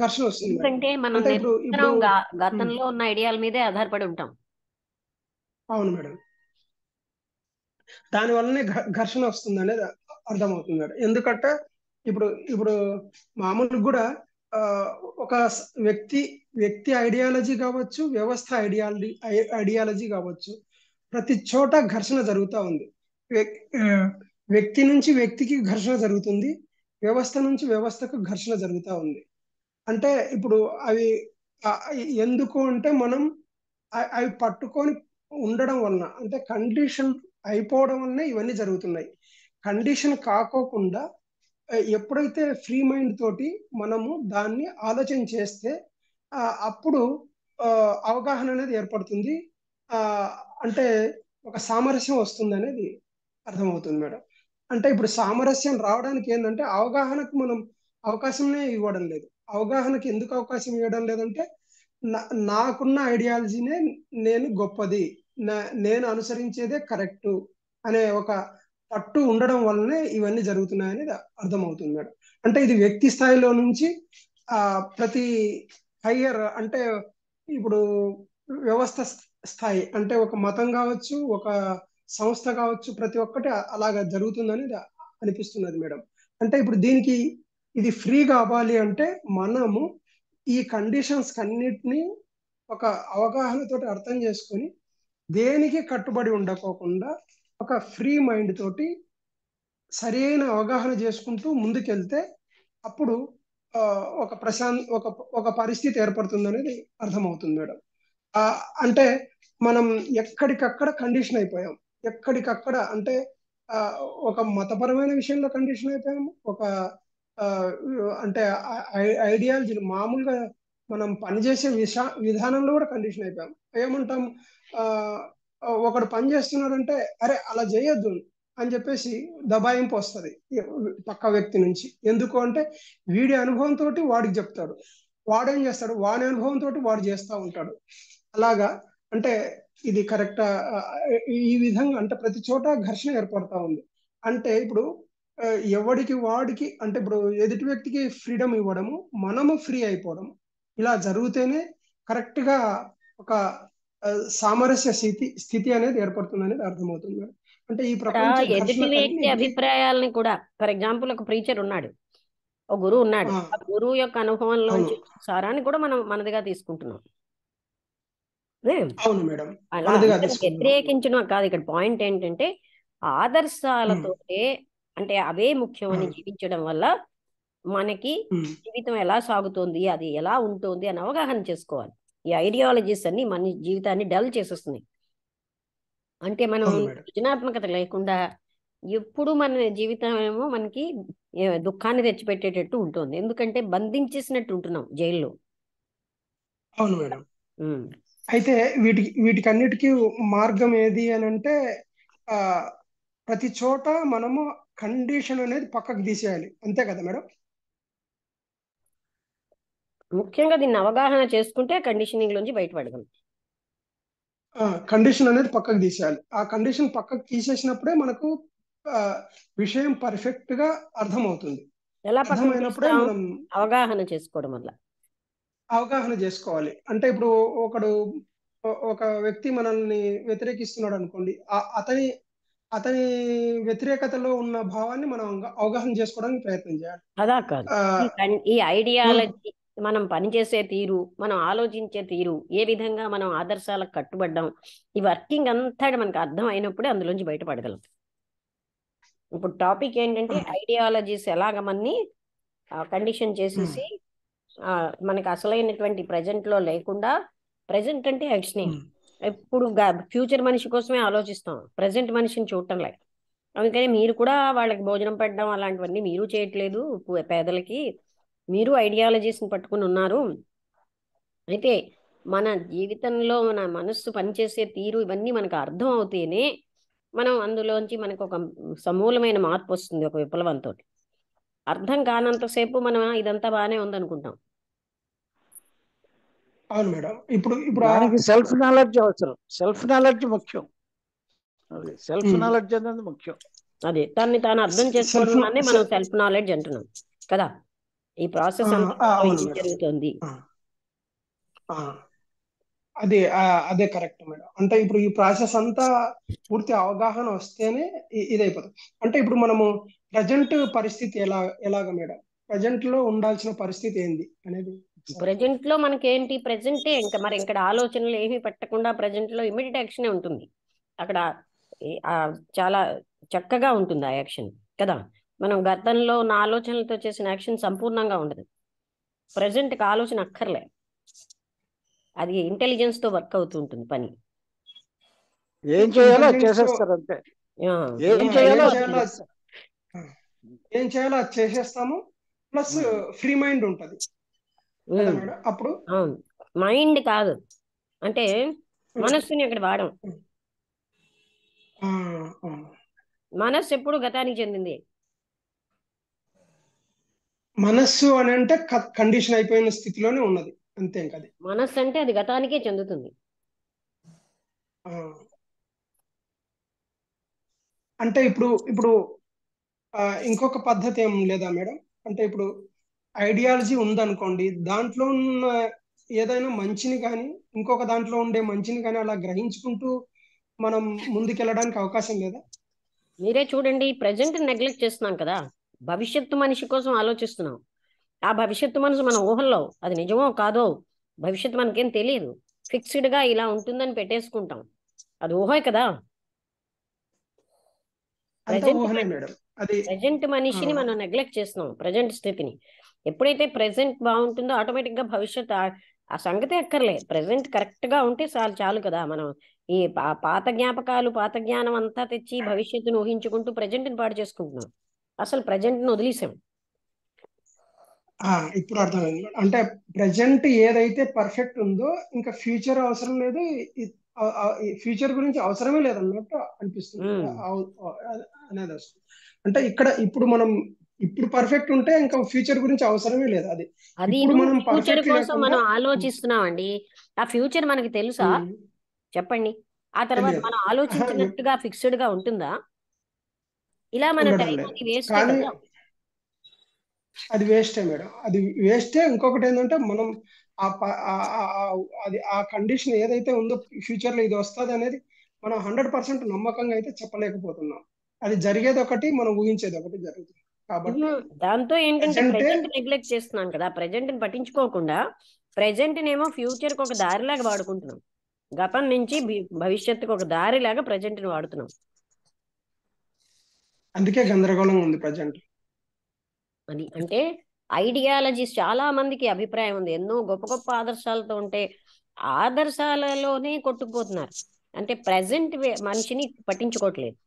[SPEAKER 3] ఘర్షణ వస్తుంది మేడం.
[SPEAKER 1] ఎందుకంటే మనం
[SPEAKER 3] అంటే ఇప్పుడు
[SPEAKER 1] నిరంతరం
[SPEAKER 3] ఉమ్,
[SPEAKER 1] గతంలో ఉన్న ఐడియాల మీదే ఆధారపడి ఉంటాం.
[SPEAKER 3] అవును మేడం. దాని వల్లనే ఘర్షణ వస్తుంది అనేది అర్థమవుతుంది మేడం. ఎందుకంటే ఇప్పుడు ఇప్పుడు మామూలుగా కూడా ఆ, ఒక వ్యక్తి ఐడియాలజీ కావచ్చు, వ్యవస్థ ఐడియాలజీ కావచ్చు, ప్రతి చోట ఘర్షణ జరుగుతూ ఉంది. ఆ, వ్యక్తి నుంచి వ్యక్తికి ఘర్షణ జరుగుతుంది, వ్యవస్థ నుంచి వ్యవస్థకు ఘర్షణ జరుగుతూ ఉంది. అంటే ఇప్పుడు అవి ఆ, ఎందుకు అంటే మనం అవి పట్టుకొని ఉండడం వలన, అంటే కండిషన్ అయిపోవడం వల్లనే ఇవన్నీ జరుగుతున్నాయి. కండిషన్ కాకోకుండా ఎప్పుడైతే ఫ్రీ మైండ్ తోటి మనము దాన్ని ఆలోచన చేస్తే అప్పుడు ఆ, అవగాహన అనేది ఏర్పడుతుంది. ఆ, అంటే ఒక సామరస్యం వస్తుంది అనేది అర్థమవుతుంది మేడం. అంటే ఇప్పుడు సామరస్యం రావడానికి ఏంటంటే అవగాహనకు మనం అవకాశమే ఇవ్వడం లేదు. అవగాహనకి ఎందుకు అవకాశం ఇవ్వడం లేదంటే నాకున్న ఐడియాలజీనే నేను గొప్పది, నేను అనుసరించేదే కరెక్ట్ అనే ఒక పట్టు ఉండడం వల్లనే ఇవన్నీ జరుగుతున్నాయని అర్థమవుతుంది మేడం. అంటే ఇది వ్యక్తి స్థాయిలో నుంచి ప్రతి హయ్యర్, అంటే ఇప్పుడు వ్యవస్థ స్థాయి, అంటే ఒక మతం కావచ్చు, ఒక సంస్థ కావచ్చు, ప్రతి ఒక్కటి అలాగా జరుగుతుందని అనిపిస్తున్నది మేడం. అంటే ఇప్పుడు దీనికి ఇది ఫ్రీ కావాలి అంటే మనము ఈ కండిషన్స్ అన్నిటినీ ఒక అవగాహనతోటి అర్థం చేసుకొని దేనికి కట్టుబడి ఉండకోకుండా ఒక ఫ్రీ మైండ్ తోటి సరైన అవగాహన చేసుకుంటూ ముందుకెళ్తే అప్పుడు ఆ, ఒక పరిస్థితి ఏర్పడుతుంది అనేది అర్థమవుతుంది మేడం. ఆ, అంటే మనం ఎక్కడికక్కడ కండిషన్ అయిపోయాం. ఎక్కడికక్కడ అంటే ఆ, ఒక మతపరమైన విషయంలో కండిషన్ అయిపోయాం. ఒక ఆ, అంటే ఐడియాలజీ మామూలుగా మనం పనిచేసే విధానంలో కూడా కండిషన్ అయిపోయాం. ఏమంటాం, ఆ, ఒకడు పని చేస్తున్నాడంటే అరే అలా చేయొద్దు అని చెప్పేసి దబాయింపు వస్తుంది పక్క వ్యక్తి నుంచి. ఎందుకు అంటే వీడి అనుభవంతో వాడికి చెప్తాడు, వాడేం చేస్తాడు, వాడి అనుభవంతో వాడు చేస్తూ ఉంటాడు. అలాగా అంటే ఇది కరెక్టా, ఈ విధంగా అంటే ప్రతి చోట ఘర్షణ ఏర్పడతా ఉంది. అంటే ఇప్పుడు ఆ, ఎవడికి వాడికి, అంటే ఇప్పుడు ఎదుటి వ్యక్తికి ఫ్రీడమ్ ఇవ్వడము, మనము ఫ్రీ అయిపోవడం, ఇలా జరిగితేనే కరెక్ట్ గా ఒక ఆ, సామరస్య స్థితి అనేది ఏర్పడుతుంది అనేది అర్థమవుతుంది మేడం. అంటే ఈ
[SPEAKER 1] ఇక్కడ
[SPEAKER 3] ప్రపంచ
[SPEAKER 1] ఎదుటి వ్యక్తి
[SPEAKER 3] ఘర్షణకన్నిటికీ
[SPEAKER 1] అభిప్రాయాలని కూడా, ఫర్ ఎగ్జాంపుల్ ఒక ప్రీచర్ ఉన్నాడు, ఒక గురువు ఉన్నాడు,
[SPEAKER 3] ఆ,
[SPEAKER 1] ఆ గురువు యొక్క అనుభవంలోంచి
[SPEAKER 3] అవును
[SPEAKER 1] సారాన్ని కూడా మనం మనదిగా తీసుకుంటున్నాం. ఏ?
[SPEAKER 3] అవును మేడం,
[SPEAKER 1] అలా
[SPEAKER 3] మనదిగా
[SPEAKER 1] అందరూ
[SPEAKER 3] తీసుకుంటున్నాం.
[SPEAKER 1] వ్యతిరేకించడం కాదు. ఇక్కడ పాయింట్ ఏంటంటే
[SPEAKER 3] ఉమ్,
[SPEAKER 1] ఆదర్శాలతోటే, అంటే అవే ముఖ్యమని
[SPEAKER 3] ఉమ్,
[SPEAKER 1] జీవించడం వల్ల మనకి
[SPEAKER 3] ఉమ్,
[SPEAKER 1] జీవితం ఎలా సాగుతోంది, అది ఎలా ఉంటుంది అని అవగాహన చేసుకోవాలి. ఈ ఐడియాలజీస్ అన్ని మన జీవితాన్ని డల్ చేసేస్తున్నాయి. అంటే మనం
[SPEAKER 3] అవును మేడం.
[SPEAKER 1] సృజనాత్మకత లేకుండా ఎప్పుడు మన జీవితం ఏమో మనకి దుఃఖాన్ని తెచ్చిపెట్టేటట్టు ఉంటుంది. ఎందుకంటే బంధించేసినట్టు ఉంటున్నాం జైల్లో.
[SPEAKER 3] అవును మేడం.
[SPEAKER 1] ఉమ్.
[SPEAKER 3] అయితే వీటికన్నిటికీ మార్గం ఏది అని అంటే ఆ, ప్రతి చోట మనము కండిషన్ అనేది పక్కకు తీసేయాలి, అంతే కదా మేడం.
[SPEAKER 1] ముఖ్యంగా దీన్ని అవగాహన చేసుకుంటే కండిషనింగ్ లోంచి బయటపడగలం.
[SPEAKER 3] కండిషన్ అనేది పక్కకు తీసేయాలి. ఆ కండిషన్ పక్కకు తీసేసినప్పుడే మనకు ఆ, విషయం పర్ఫెక్ట్ గా అర్థమవుతుంది.
[SPEAKER 1] ఎలా పక్కకు
[SPEAKER 3] అర్థమైనప్పుడే
[SPEAKER 1] తీస్తాం?
[SPEAKER 3] మనం
[SPEAKER 1] అవగాహన చేసుకోవడం వల్ల.
[SPEAKER 3] అవగాహన చేసుకోవాలి. అంటే ఇప్పుడు ఒకడు ఒక వ్యక్తి మనల్ని వ్యతిరేకిస్తున్నాడు అనుకోండి, అతని అతని వ్యతిరేకతలో ఉన్న భావాన్ని మనం అవగాహన చేసుకోవడానికి ప్రయత్నం చేయాలి.
[SPEAKER 1] అదా కాదు.
[SPEAKER 3] ఆ,
[SPEAKER 1] ఈ ఐడియాలజీ, మనం పనిచేసే తీరు, మనం ఆలోచించే తీరు, ఏ విధంగా మనం ఆదర్శాలకు కట్టుబడ్డాం, ఈ వర్కింగ్ అంతా మనకు అర్థం అయినప్పుడే అందులోంచి బయటపడగలం. ఇప్పుడు టాపిక్ ఏంటంటే ఐడియాలజీస్ ఎలాగ మనని కండిషన్ చేసేసి మనకి అసలైనటువంటి present లో లేకుండా, ప్రజెంట్ అంటే ఎక్స్టర్నల్, ఎప్పుడు ఫ్యూచర్ మనిషి కోసమే ఆలోచిస్తాం, ప్రజెంట్ మనిషిని చూడటం లేదు. అందుకని మీరు కూడా వాళ్ళకి భోజనం పెట్టడం అలాంటివన్నీ మీరు చేయట్లేదు. పేదలకి మీరు ఐడియాలజీస్ని పట్టుకుని ఉన్నారు. అయితే మన జీవితంలో మన మనస్సు పనిచేసే తీరు ఇవన్నీ మనకు అర్థం అవుతేనే మనం అందులోంచి మనకు ఒక సమూలమైన మార్పు వస్తుంది, ఒక విప్లవంతో. అర్థం కానంతసేపు మనం ఇదంతా బాగానే ఉందనుకుంటాం.
[SPEAKER 3] అవును మేడం. ఇప్పుడు ఇప్పుడు
[SPEAKER 2] దానికి సెల్ఫ్ నాలెడ్జ్ అవసరం. సెల్ఫ్ నాలెడ్జ్ ముఖ్యం. అది సెల్ఫ్ నాలెడ్జ్ అనేది ముఖ్యం.
[SPEAKER 1] అదే తన్ని తాను అర్థం చేసుకోవడం అనే మనం సెల్ఫ్ నాలెడ్జ్ అంటున్నాం కదా. ఈ ప్రాసెస్ అంతా
[SPEAKER 3] అవును
[SPEAKER 1] ఇది
[SPEAKER 3] మేడం.
[SPEAKER 1] జరుగుతుంది.
[SPEAKER 3] అదే కరెక్ట్ మేడం. అంటే ఇప్పుడు ఈ ప్రాసెస్ అంతా పూర్తి అవగాహన వస్తేనే ఇదైపోతుంది. అంటే ఇప్పుడు మనము ప్రజెంట్ పరిస్థితి ఎలాగ మేడం, ప్రజెంట్ లో ఉండాల్సిన పరిస్థితి ఏంది అనేది
[SPEAKER 1] ప్రజెంట్ లో మనకేంటి, ప్రజెంటే ఇంకా మరి ఇక్కడ ఆలోచనలు ఏమీ పెట్టకుండా ప్రజెంట్ లో ఇమీడియట్ యాక్షనే ఉంటుంది అక్కడ. చాలా చక్కగా ఉంటుంది ఆ యాక్షన్ కదా. మనం గతంలో ఉన్న ఆలోచనలతో చేసిన యాక్షన్ సంపూర్ణంగా ఉండదు. ప్రజెంట్కి ఆలోచన అక్కర్లే, అది ఇంటెలిజెన్స్ తో వర్క్ అవుతూ ఉంటుంది పని.
[SPEAKER 2] ఏం చేయాలో అది చేసేస్తారు అంతే. ఏం చేయాలో
[SPEAKER 3] ఏం చేయాలో అది చేసేస్తాము. ప్లస్ ఫ్రీ మైండ్ ఉంటుంది కదా మేడం. అప్పుడు
[SPEAKER 1] మైండ్ కాదు అంటే మనస్సుని అక్కడ వాడం. మనస్సు ఎప్పుడు గతానికి చెందింది.
[SPEAKER 3] మనస్సు అని అంటే కండిషన్ అయిపోయిన స్థితిలోనే ఉన్నది అంతే. కదా
[SPEAKER 1] మనస్సు అంటే అది గతానికే చెందుతుంది.
[SPEAKER 3] అంటే ఇప్పుడు ఇంకొక పద్ధతి ఏం లేదా మేడం? అంటే ఇప్పుడు ఐడియాలజీ ఉందనుకోండి, దాంట్లో ఉన్న ఏదైనా మంచిని కానీ ఇంకొక దాంట్లో ఉండే మంచిని కానీ అలా గ్రహించుకుంటూ మనం ముందుకెళ్ళడానికి అవకాశం లేదా?
[SPEAKER 1] మీరే చూడండి, ప్రజెంట్ నెగ్లెక్ట్ చేస్తున్నాం కదా, భవిష్యత్తు మనిషి కోసం ఆలోచిస్తున్నాం. ఆ భవిష్యత్తు మనసు మన ఊహల్లో, అది నిజమో కాదో భవిష్యత్తు మనకేం తెలియదు. ఫిక్స్డ్గా ఇలా ఉంటుందని పెట్టేసుకుంటాం, అది ఊహే కదా. ప్రజెంట్ మనిషిని మనం నెగ్లెక్ట్ చేస్తున్నాం, ప్రజెంట్ స్థితిని. ఎప్పుడైతే ప్రజెంట్ బాగుంటుందో ఆటోమేటిక్గా భవిష్యత్ ఆ సంగతి అక్కర్లే. ప్రజెంట్ కరెక్ట్గా ఉంటే చాలు కదా. మనం ఈ పాత జ్ఞాపకాలు, పాత జ్ఞానం అంతా తెచ్చి భవిష్యత్తును ఊహించుకుంటూ ప్రజెంట్ని పాడు చేసుకుంటున్నాం. అసలు ప్రజెంట్ని వదిలేసాం.
[SPEAKER 3] ఇప్పుడు అర్థమైంది. అంటే ప్రజెంట్ ఏదైతే పర్ఫెక్ట్ ఉందో ఇంకా ఫ్యూచర్ అవసరం లేదు, ఫ్యూచర్ గురించి అవసరమే లేదన్నట్టు అనిపిస్తుంది అనేది వస్తుంది. అంటే ఇప్పుడు మనం ఇప్పుడు పర్ఫెక్ట్ ఉంటే ఇంకా ఫ్యూచర్ గురించి అవసరమే లేదు. అది ఇప్పుడు మనం
[SPEAKER 1] ఫ్యూచర్ కోసం మనం ఆలోచిస్తున్నామండి. ఆ ఫ్యూచర్ మనకి తెలుసా చెప్పండి? ఆ తర్వాత మనం ఆలోచించినట్టుగా ఫిక్స్డ్ గా ఉంటుందా? ఇలా మన టైం అది వేస్ట్ కదా.
[SPEAKER 3] అది వేస్టే మేడం, అది వేస్టే. ఇంకొకటి ఏంటంటే మనం అది ఆ కండిషన్ ఏదైతే ఉందో ఫ్యూచర్ లో ఇది వస్తుంది అనేది మనం 100% నమ్మకంగా అయితే చెప్పలేకపోతున్నాం. అది జరిగేది ఒకటి, మనం ఊహించేది ఒకటి జరుగుతుంది. కాబట్టి
[SPEAKER 1] దాంతో ఏంటంటే ప్రెజెంట్ నెగ్లెక్ట్ చేస్తున్నాం కదా. ప్రెజెంట్ ని పట్టించుకోకుండా ప్రెజెంట్ నేమో ఫ్యూచర్ కి ఒక దారిలాగా వాడుకుంటున్నాం. గతం నుంచి భవిష్యత్తుకు ఒక దారిలాగా ప్రెజెంట్ ని వాడుతున్నాం.
[SPEAKER 3] అందుకే గందరగోళంగా ఉంది ప్రజెంట్.
[SPEAKER 1] అది అంటే ఐడియాలజీస్ చాలా మందికి అభిప్రాయం ఉంది, ఎన్నో గొప్ప గొప్ప ఆదర్శాలతో ఉంటే ఆదర్శాలలోనే కొట్టుకుపోతున్నారు. అంటే ప్రెజెంట్ మనిషిని పట్టించుకోవట్లేదు.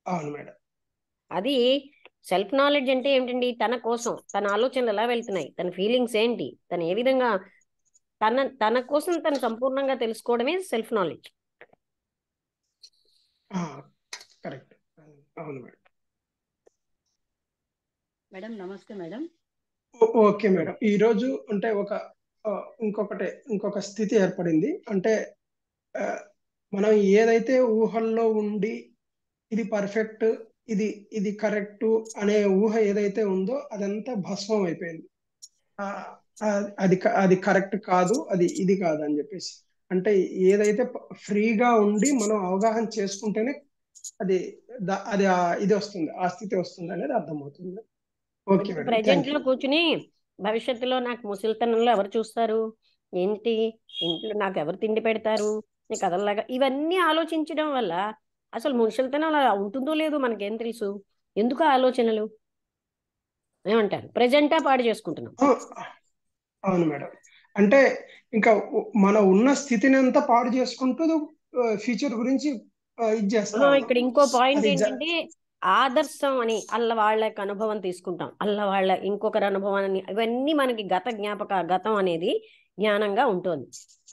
[SPEAKER 3] అవును మేడం.
[SPEAKER 1] అది సెల్ఫ్ నాలెడ్జ్ అంటే ఏమిటండి? తన కోసం తన ఆలోచనలు ఎలా వెళ్తున్నాయి, తన ఫీలింగ్స్ ఏంటి, తను ఏ విధంగా తన కోసం తను సంపూర్ణంగా తెలుసుకోవడమే సెల్ఫ్ నాలెడ్జ్.
[SPEAKER 3] కరెక్ట్. అవును మేడం.
[SPEAKER 4] మేడం నమస్తే మేడం.
[SPEAKER 3] Okay madam. ఈరోజు అంటే ఇంకొక స్థితి ఏర్పడింది. అంటే మనం ఏదైతే ఊహల్లో ఉండి ఇది పర్ఫెక్ట్, ఇది కరెక్ట్ అనే ఊహ ఏదైతే ఉందో అదంతా భస్మం అయిపోయింది. అది కరెక్ట్ కాదు, ఇది కాదు అని చెప్పేసి. అంటే ఏదైతే ఫ్రీగా ఉండి మనం అవగాహన చేసుకుంటేనే అది అది ఇది వస్తుంది, ఆ స్థితి వస్తుంది అనేది అర్థమవుతుంది. ఓకే
[SPEAKER 1] ఇప్పుడు
[SPEAKER 3] మేడం,
[SPEAKER 1] ప్రజెంట్
[SPEAKER 3] థ్యాంక్
[SPEAKER 1] లో
[SPEAKER 3] యూ.
[SPEAKER 1] కూర్చుని భవిష్యత్తులో నాకు ముసలితనంలో ఎవరు చూస్తారు, ఏంటి, ఇంట్లో నాకు ఎవరు తిండి పెడతారు, ఈ కథల్లాగా ఇవన్నీ ఆలోచించడం వల్ల అసలు ముసలితనం అలా ఉంటుందో లేదో మనకేం తెలుసు? ఎందుకు ఆ ఆలోచనలు? ఏమంటారు? ప్రజెంటా పాడు చేసుకుంటున్నాం.
[SPEAKER 3] అవును మేడం. అంటే ఇంకా మన ఉన్న స్థితిని అంతా పాడు చేసుకుంటూ ఫ్యూచర్ గురించి ఇది చేస్తా ఉన్నాం.
[SPEAKER 1] ఇక్కడ ఇంకో పాయింట్
[SPEAKER 3] అది
[SPEAKER 1] ఏంటంటే ఆదర్శం అని వాళ్ళ యొక్క అనుభవం తీసుకుంటాం, వాళ్ళ ఇంకొకరి అనుభవాన్ని, ఇవన్నీ మనకి గతం అనేది జ్ఞానంగా ఉంటుంది.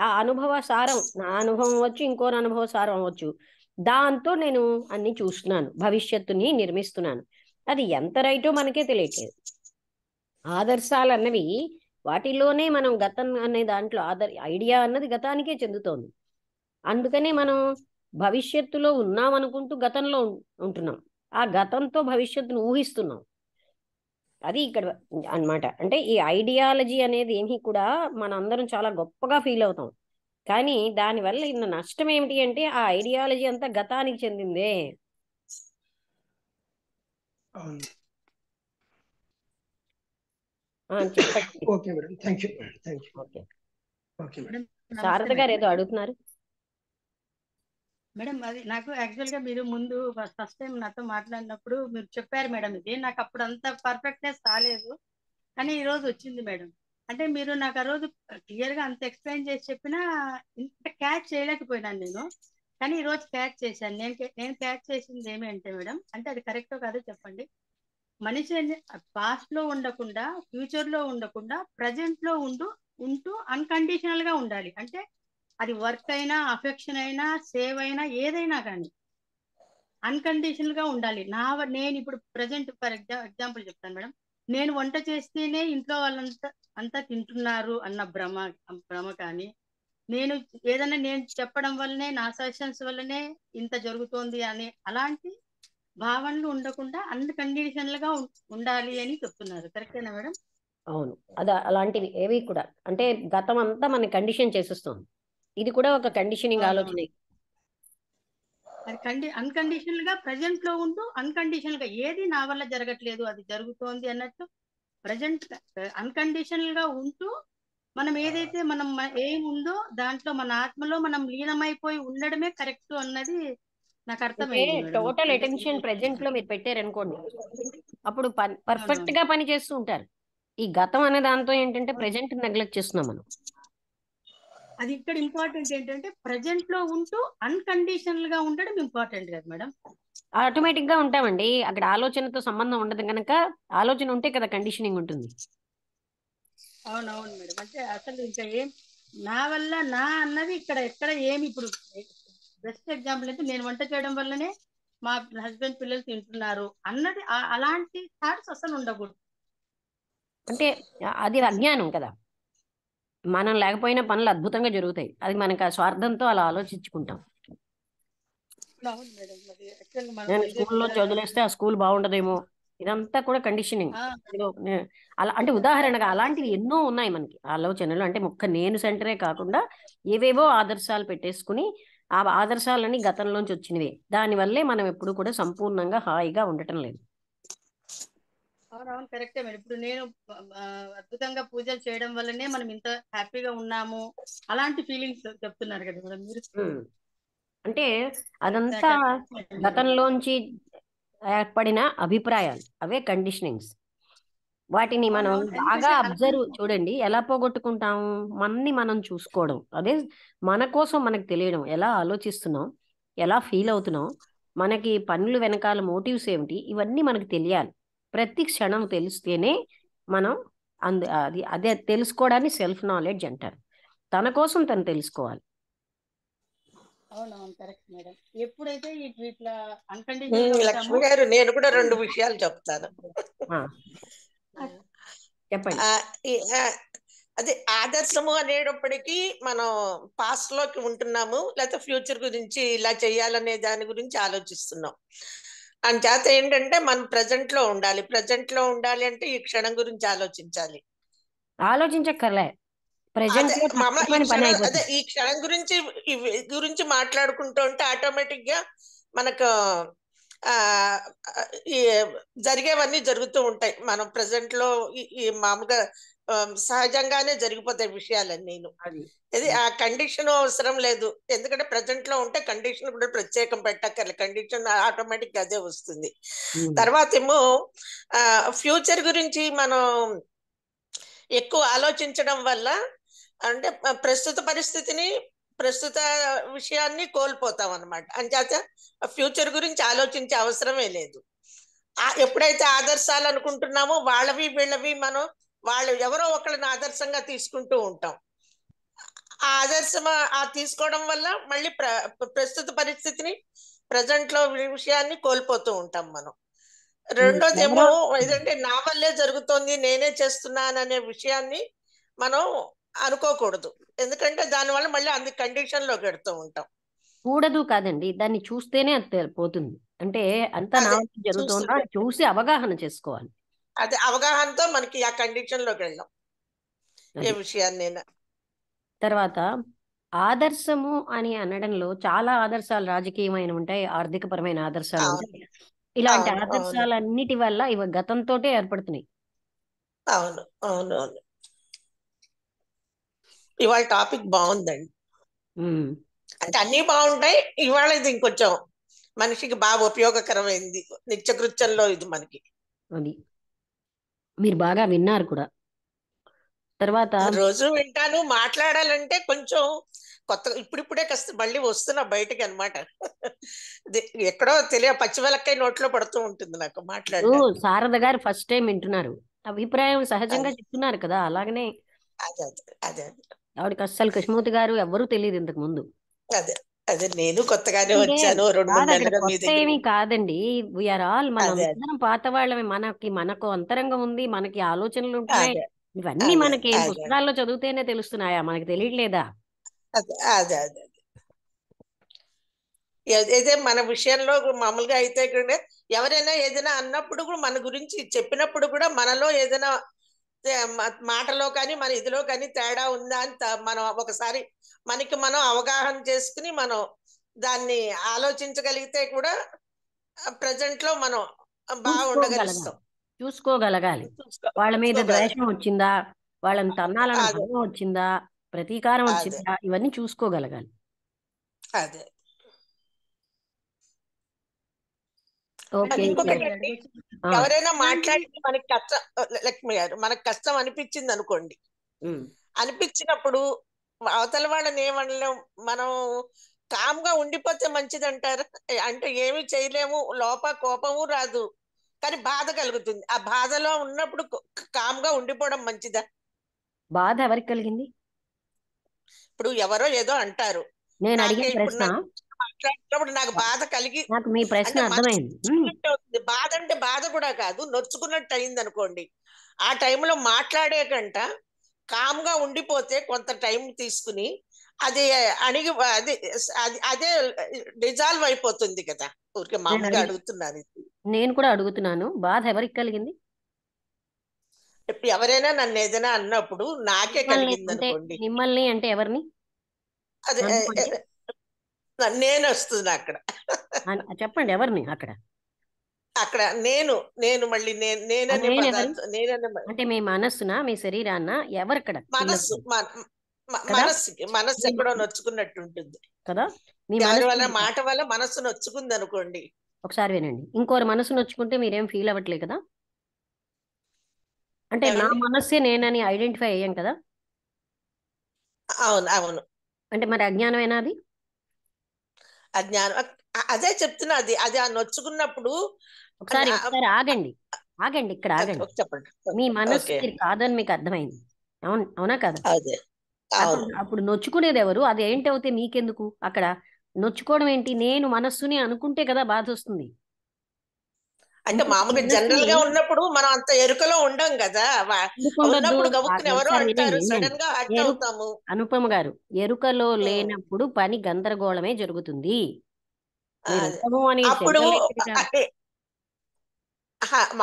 [SPEAKER 1] ఆ అనుభవ సారం, నా అనుభవం అవ్వచ్చు, ఇంకోరి అనుభవ సారం అవ్వచ్చు, దాంతో నేను అన్ని చూస్తున్నాను, భవిష్యత్తుని నిర్మిస్తున్నాను. అది ఎంత రైటో మనకే తెలియట్లేదు. ఆదర్శాలు అన్నవి వాటిలోనే మనం గతం అనే దాంట్లో ఐడియా అన్నది గతానికే చెందుతోంది. అందుకనే మనం భవిష్యత్తులో ఉన్నాం అనుకుంటూ గతంలో ఉంటున్నాం, ఆ గతంతో భవిష్యత్తును ఊహిస్తున్నాం. అది ఇక్కడ అన్నమాట. అంటే ఈ ఐడియాలజీ అనేది ఏమీ కూడా మనందరం చాలా గొప్పగా ఫీల్ అవుతాం, కానీ దానివల్ల ఇన్న నష్టం ఏమిటి అంటే ఆ ఐడియాలజీ అంతా గతానికి చెందిందే.
[SPEAKER 3] అవును.
[SPEAKER 1] చెప్పండి.
[SPEAKER 3] Okay madam, thank you. Thank you.
[SPEAKER 1] Okay,
[SPEAKER 3] okay madam.
[SPEAKER 4] నమస్తే
[SPEAKER 1] శారద గారు
[SPEAKER 4] మేడం.
[SPEAKER 1] ఏదో అడుగుతున్నారు.
[SPEAKER 4] మేడం అది నాకు యాక్చువల్ గా మీరు ముందు ఫస్ట్ టైం నాతో మాట్లాడినప్పుడు మీరు చెప్పారు మేడం, ఇది నాకు అప్పుడు అంత పర్ఫెక్ట్నెస్ రాలేదు, కానీ ఈ రోజు వచ్చింది మేడం. అంటే మీరు నాకు ఆ రోజు క్లియర్ గా అంత ఎక్స్ప్లెయిన్ చేసి చెప్పినా ఇంత క్యాచ్ చేయలేకపోయినాను నేను, కానీ ఈ రోజు క్యాచ్ చేశాను. నేను క్యాచ్ చేసింది ఏమి అంటే మేడం, అంటే అది కరెక్టో కాదో చెప్పండి. మనిషి పాస్ట్ లో ఉండకుండా, ఫ్యూచర్ లో ఉండకుండా, ప్రజెంట్ లో ఉంటూ అన్కండిషనల్ గా ఉండాలి. అంటే అది వర్క్ అయినా, అఫెక్షన్ అయినా, సేవ్ అయినా, ఏదైనా కానీ అన్కండిషనల్ గా ఉండాలి. నేను ఇప్పుడు ప్రజెంట్ ఫర్ ఎగ్జాంపుల్ చెప్తాను మేడం. నేను వంట చేస్తేనే ఇంట్లో అంతా తింటున్నారు అన్న భ్రమ కానీ, నేను చెప్పడం వల్లనే, నా సజెషన్స్ వల్లనే ఇంత జరుగుతోంది అని అలాంటి భావనలు ఉండకుండా అన్కండిషనల్ గా ఉండాలి అని చెప్తున్నారు. కరెక్టేనా మేడం?
[SPEAKER 1] అవును, అలాంటివి ఏవి కూడా అంటే గతం అంతా మన కండిషన్ చేసేస్తుంది. ఇది కూడా ఒక కండిషనింగ్ ఆలోచన.
[SPEAKER 4] అది అన్కండిషనల్ గా ప్రజెంట్ లో ఉంటూ అన్కండిషనల్ గా ఏది నా వల్ల జరగట్లేదు, అది జరుగుతోంది అన్నట్టు ప్రజెంట్ అన్కండిషనల్ గా ఉంటూ మనం ఏదైతే ఏం ఉందో దాంట్లో మన ఆత్మలో మనం లీనమైపోయి ఉండడమే కరెక్ట్ అన్నది నాకు
[SPEAKER 1] అంటే
[SPEAKER 4] అర్థమైంది మేడం.
[SPEAKER 1] టోటల్ అటెన్షన్ ప్రెజెంట్ లో మీరు పెట్టారనుకోండి, అప్పుడు పర్ఫెక్ట్ గా పని చేస్తూ ఉంటారు. ఈ గతం అనే దాంతో ఏంటంటే ప్రెజెంట్ నెగ్లెక్ట్ చేస్తున్నాం మనం.
[SPEAKER 4] అది ఇక్కడ ఇంపార్టెంట్ ఏంటంటే ప్రజెంట్ లో ఉంటూ అన్కండిషనల్ గా ఉండడం ఇంపార్టెంట్ కదా మేడం.
[SPEAKER 1] ఆటోమేటిక్ గా ఉంటామండి, అక్కడ ఆలోచనతో సంబంధం ఉండదు కనుక. ఆలోచన ఉంటే కదా కండిషనింగ్ ఉంటుంది.
[SPEAKER 4] అవునవును మేడం. అంటే అసలు ఇంకా నా వల్ల అన్నది ఎక్కడ ఏమి ఇప్పుడు బెస్ట్ ఎగ్జాంపుల్ అయితే నేను వంట చేయడం వల్లనే మా హస్బెండ్ పిల్లలు తింటున్నారు అన్నది, అలాంటి థాట్స్ అసలు ఉండకూడదు.
[SPEAKER 1] అంటే అది అజ్ఞానం కదా. మనం లేకపోయినా పనులు అద్భుతంగా జరుగుతాయి, అది మనకు ఆ స్వార్థంతో అలా ఆలోచించుకుంటాం.
[SPEAKER 4] అవును మేడం. మరి యాక్చువల్గా మనం
[SPEAKER 1] నేను
[SPEAKER 4] ఇదే
[SPEAKER 1] స్కూల్లో
[SPEAKER 4] పిల్లలు
[SPEAKER 1] చదివేస్తే ఆ స్కూల్ బాగుండదేమో, ఇదంతా కూడా కండిషనింగ్. అలా అంటే ఉదాహరణగా అలాంటివి ఎన్నో ఉన్నాయి మనకి ఆలోచనలు. అంటే నేను సెంటరే కాకుండా ఏవేవో ఆదర్శాలు పెట్టేసుకుని ఆ ఆదర్శాలన్నీ గతంలోంచి వచ్చినవే, దానివల్లే మనం ఎప్పుడు కూడా సంపూర్ణంగా హాయిగా ఉండటం లేదు.
[SPEAKER 4] అవునవును కరెక్టే మేడం. ఇప్పుడు నేను అద్భుతంగా పూజలు చేయడం వల్లనే మనం ఇంత హ్యాపీగా ఉన్నాము అలాంటి ఫీలింగ్స్ చెప్తున్నారు కదా మేడం మీరు.
[SPEAKER 1] అంటే అదంతా గతంలోంచి ఏర్పడిన అభిప్రాయాలు, అవే కండిషనింగ్స్. వాటిని మనం బాగా అబ్జర్వ్ చూడండి, ఎలా పోగొట్టుకుంటాము, మనం చూసుకోవడం, అదే మన కోసం మనకు తెలియడం, ఎలా ఆలోచిస్తున్నాం, ఎలా ఫీల్ అవుతున్నాం, మనకి పనులు వెనకాల మోటివ్స్ ఏమిటి, ఇవన్నీ మనకు తెలియాలి. ప్రతి క్షణం తెలిస్తేనే మనం అదే తెలుసుకోవడాన్ని సెల్ఫ్ నాలెడ్జ్ అంటారు. తన కోసం తను తెలుసుకోవాలి.
[SPEAKER 4] అవునవును కరెక్ట్ మేడం. ఎప్పుడైతే ఇట్లా అన్కండిషనల్
[SPEAKER 5] లక్ష్మి గారు, నేను కూడా 2 విషయాలు చెప్తాను.
[SPEAKER 1] చెప్పండి.
[SPEAKER 5] అదే ఆదర్శము అనేటప్పటికీ మనం పాస్ట్ లోకి ఉంటున్నాము, లేకపోతే ఫ్యూచర్ గురించి ఇలా చేయాలనే దాని గురించి ఆలోచిస్తున్నాం. అంచేత ఏంటంటే మనం ప్రజెంట్ లో ఉండాలి. ప్రజెంట్ లో ఉండాలి అంటే ఈ క్షణం గురించి ఆలోచించాలి.
[SPEAKER 1] ఆలోచించక్కర్లే, ప్రెజెంట్
[SPEAKER 5] అదే
[SPEAKER 1] లో
[SPEAKER 5] మామూలు ఈ
[SPEAKER 1] తప్పని పని
[SPEAKER 5] క్షణం, అదే
[SPEAKER 1] అయిపోతుంది.
[SPEAKER 5] ఈ క్షణం గురించి గురించి మాట్లాడుకుంటూ ఉంటే ఆటోమేటిక్ గా మనకు ఆ ఈ జరిగేవన్నీ జరుగుతూ ఉంటాయి. మనం ప్రెసెంట్ లో ఈ మామూలుగా సహజంగానే జరిగిపోతాయి విషయాలన్నీ.
[SPEAKER 1] అది
[SPEAKER 5] ఇది ఆ కండిషన్ అవసరం లేదు, ఎందుకంటే ప్రెసెంట్ లో ఉంటే కండిషన్ కూడా ప్రత్యేకం పెట్టక్కర్లేదు, కండిషన్ ఆటోమేటిక్ అదే వస్తుంది. తర్వాత ఏమో ఫ్యూచర్ గురించి మనం ఎక్కువ ఆలోచించడం వల్ల అంటే ప్రస్తుత పరిస్థితిని, ప్రస్తుత విషయాన్ని కోల్పోతాం అనమాట. అంచేత ఫ్యూచర్ గురించి ఆలోచించే అవసరమే లేదు. ఎప్పుడైతే ఆదర్శాలు అనుకుంటున్నామో వాళ్ళవి వీళ్ళవి మనం వాళ్ళు ఎవరో ఒకళ్ళని ఆదర్శంగా తీసుకుంటూ ఉంటాం. ఆ ఆదర్శం తీసుకోవడం వల్ల మళ్ళీ ప్రస్తుత పరిస్థితిని, ప్రజెంట్ లో విషయాన్ని కోల్పోతూ ఉంటాం మనం. రెండోది ఏమో ఏదంటే నా వల్లే జరుగుతోంది, నేనే చేస్తున్నాననే విషయాన్ని మనం అనుకోకూడదు, ఎందుకంటే దానివల్ల మళ్ళీ అంది కండిషన్ లో పెడుతూ ఉంటాం.
[SPEAKER 1] కూడదు కాదండి, దాన్ని చూస్తేనే అది పోతుంది. అంటే అంతా నా
[SPEAKER 5] అదే
[SPEAKER 1] వల్ల జరుగుతుందా
[SPEAKER 5] చూస్తుంటే
[SPEAKER 1] చూసి అవగాహన చేసుకోవాలి.
[SPEAKER 5] అదే అవగాహనతో మనకి ఆ కండిషన్ లోకి వెళ్ళాం ఏ
[SPEAKER 1] అది
[SPEAKER 5] విషయాన్ని.
[SPEAKER 1] తర్వాత ఆదర్శము అని అనడంలో చాలా ఆదర్శాలు రాజకీయమైన ఉంటాయి, ఆర్థికపరమైన ఆదర్శాలు
[SPEAKER 5] అవును
[SPEAKER 1] ఉంటాయి. ఇలాంటి
[SPEAKER 5] అవును అవును
[SPEAKER 1] ఆదర్శాలన్నిటి వల్ల ఇవి గతంతో ఏర్పడుతున్నాయి.
[SPEAKER 5] అవును అవును అవును. ఇవాళ టాపిక్ బాగుందండి, అంటే అన్ని బాగుంటాయి, ఇవాళ ఇది ఇంకొంచెం మనిషికి బాగా ఉపయోగకరమైంది నిత్యకృత్యంలో ఇది మనకి.
[SPEAKER 1] అది మీరు బాగా విన్నారు కూడా. తర్వాత
[SPEAKER 5] రోజు వింటాను, మాట్లాడాలంటే కొంచెం కొత్త ఇప్పుడిప్పుడే కాస్త మళ్ళీ వస్తున్నా బయటకి అనమాట. ఎక్కడో పచ్చివెలక్కాయ నోట్లో పడుతూ ఉంటుంది నాకు మాట్లాడడానికి.
[SPEAKER 1] శారద గారు ఫస్ట్ టైం వింటున్నారు, అభిప్రాయం సహజంగా
[SPEAKER 5] అదే
[SPEAKER 1] చెప్తున్నారు కదా, అలాగనే
[SPEAKER 5] అదే అదే
[SPEAKER 1] ఆవిడకి అస్సలు కృష్ణమూర్తి గారు ఎవ్వరూ తెలియదు ఇంతకు ముందు.
[SPEAKER 5] అదే అదే నేను కొత్తగానే
[SPEAKER 1] అంటే
[SPEAKER 5] వచ్చాను, 2-3
[SPEAKER 1] కాదు, అక్కడ
[SPEAKER 5] నెలలుగా మీ
[SPEAKER 1] కొత్త
[SPEAKER 5] దగ్గర.
[SPEAKER 1] ఏమీ కాదండి. వీఆర్ ఆల్ మనం
[SPEAKER 5] అదే
[SPEAKER 1] అందరం పాత వాళ్ళమే. మనకు అంతరంగం ఉంది, మనకి ఆలోచనలు ఉంటున్నాయి.
[SPEAKER 5] అదే
[SPEAKER 1] ఇవన్నీ
[SPEAKER 5] అదే
[SPEAKER 1] మనకి
[SPEAKER 5] అదే
[SPEAKER 1] పుస్తకాల్లో చదివితేనే తెలుస్తున్నాయా, మనకి తెలియట్లేదా?
[SPEAKER 5] అదే అదే అదే ఏదే మన విషయంలో మామూలుగా అయితే కూడా ఎవరైనా ఏదైనా అన్నప్పుడు కూడా మన గురించి చెప్పినప్పుడు కూడా మనలో ఏదైనా మాటలో కానీ మన ఇదిలో కానీ తేడా ఉందా అని మనం ఒకసారి మనకి మనం అవగాహన చేసుకుని మనం దాన్ని ఆలోచించగలిగితే కూడా ప్రజెంట్ లో మనం బాగా ఉండగలుస్తాం.
[SPEAKER 1] చూసుకోగలగాలి. వాళ్ళ మీద ద్వేషం వచ్చిందా, వాళ్ళని తన్నాలని
[SPEAKER 5] అదే
[SPEAKER 1] భావం వచ్చిందా, ప్రతీకారం
[SPEAKER 5] అదే
[SPEAKER 1] వచ్చిందా, ఇవన్నీ చూసుకోగలగాలి.
[SPEAKER 5] అదే
[SPEAKER 1] ఓకే.
[SPEAKER 5] ఇంకొకటి ఎవరైనా
[SPEAKER 4] కృష్ణాంజలి
[SPEAKER 5] మాట్లాడి మనకి కష్టం, లక్ష్మి గారు మనకు కష్టం అనిపించింది అనుకోండి, అనిపించినప్పుడు అవతల వాళ్ళని ఏమనలేం, మనం కామ్ గా ఉండిపోతే మంచిది అంటారు. అంటే ఏమి చేయలేము, కోపము రాదు, కానీ బాధ కలుగుతుంది. ఆ బాధలో ఉన్నప్పుడు కామ్ గా ఉండిపోవడం మంచిదా?
[SPEAKER 1] బాధ ఎవరికి కలిగింది?
[SPEAKER 5] ఇప్పుడు ఎవరో ఏదో అంటారు,
[SPEAKER 1] నేను
[SPEAKER 5] నాకే
[SPEAKER 1] అడిగిన
[SPEAKER 5] ఇప్పుడు
[SPEAKER 1] ప్రశ్న,
[SPEAKER 5] మాట్లాడినప్పుడు నాకు బాధ కలిగి
[SPEAKER 1] నాకు మీ ప్రశ్న
[SPEAKER 5] అంటే మనసు
[SPEAKER 1] అర్థమైంది.
[SPEAKER 5] నొచ్చుకున్నట్టు అవుతుంది. బాధ అంటే బాధ కూడా కాదు, నొచ్చుకున్నట్టు అయింది అనుకోండి, ఆ టైంలో మాట్లాడే కంట కామ్ గా ఉండిపోతే కొంత టైం తీసుకుని అది అణిగి అదే డిజాల్వ్ అయిపోతుంది కదా. ఊరికే మామూలుగా అడుగుతున్నాను.
[SPEAKER 1] నేను కూడా అడుగుతున్నాను, బాధ ఎవరికి కలిగింది?
[SPEAKER 5] ఇప్పుడు ఎవరైనా నన్ను ఏదైనా అన్నప్పుడు నాకే కలిగింది అనుకోండి,
[SPEAKER 1] మిమ్మల్ని అంటే ఎవరిని?
[SPEAKER 5] అదే నేను వస్తున్నా అక్కడ.
[SPEAKER 1] చెప్పండి ఎవరిని అక్కడ?
[SPEAKER 5] అక్కడ నేను మళ్ళీ నేననే పదార్థం,
[SPEAKER 1] అంటే మీ మనస్సునా, మీ శరీరాన్న, ఎవరిక్కడ?
[SPEAKER 5] మనస్సు మనస్సు ఎక్కడో నొచ్చుకున్నట్టు ఉంటుంది
[SPEAKER 1] కదా. మీ
[SPEAKER 5] ఎవరి వల్ల
[SPEAKER 1] మనసు
[SPEAKER 5] మాట వల్ల మనస్సు నొచ్చుకుంది అనుకోండి.
[SPEAKER 1] ఒకసారి వినండి, ఇంకోరి మనసు నొచ్చుకుంటే మీరేం ఫీల్ అవ్వట్లేదు కదా. అంటే నా మనస్సే నేనని ఐడెంటిఫై అయ్యాం కదా.
[SPEAKER 5] అవును అవును.
[SPEAKER 1] అంటే మరి అజ్ఞానమేనా అది?
[SPEAKER 5] అజ్ఞానం, అదే చెప్తున్నా, అది అది ఆ నొచ్చుకున్నప్పుడు.
[SPEAKER 1] ఒకసారి ఆగండి, ఇక్కడ ఆగండి.
[SPEAKER 5] చెప్పండి.
[SPEAKER 1] మీ మనస్సు మీరు కాదని మీకు అర్థమైంది, అవునా కదా?
[SPEAKER 5] అదే
[SPEAKER 1] అప్పుడు నొచ్చుకునేది ఎవరు? అది ఏంటవుతే మీకెందుకు అక్కడ నొచ్చుకోవడం ఏంటి? నేను మనస్సుని అనుకుంటే కదా బాధ వస్తుంది.
[SPEAKER 5] అంటే మామూలుగా జనరల్ గా ఉన్నప్పుడు మనం అంత ఎరుకలో ఉండం కదా, ఉన్నప్పుడు గబుక్కుని ఎవరో అంటారు, సడన్ గా హట్ అవుతాము.
[SPEAKER 1] అనుపమ గారు, ఎరుకలో లేనప్పుడు పని గందరగోళమే జరుగుతుంది. మీరు
[SPEAKER 5] అప్పుడు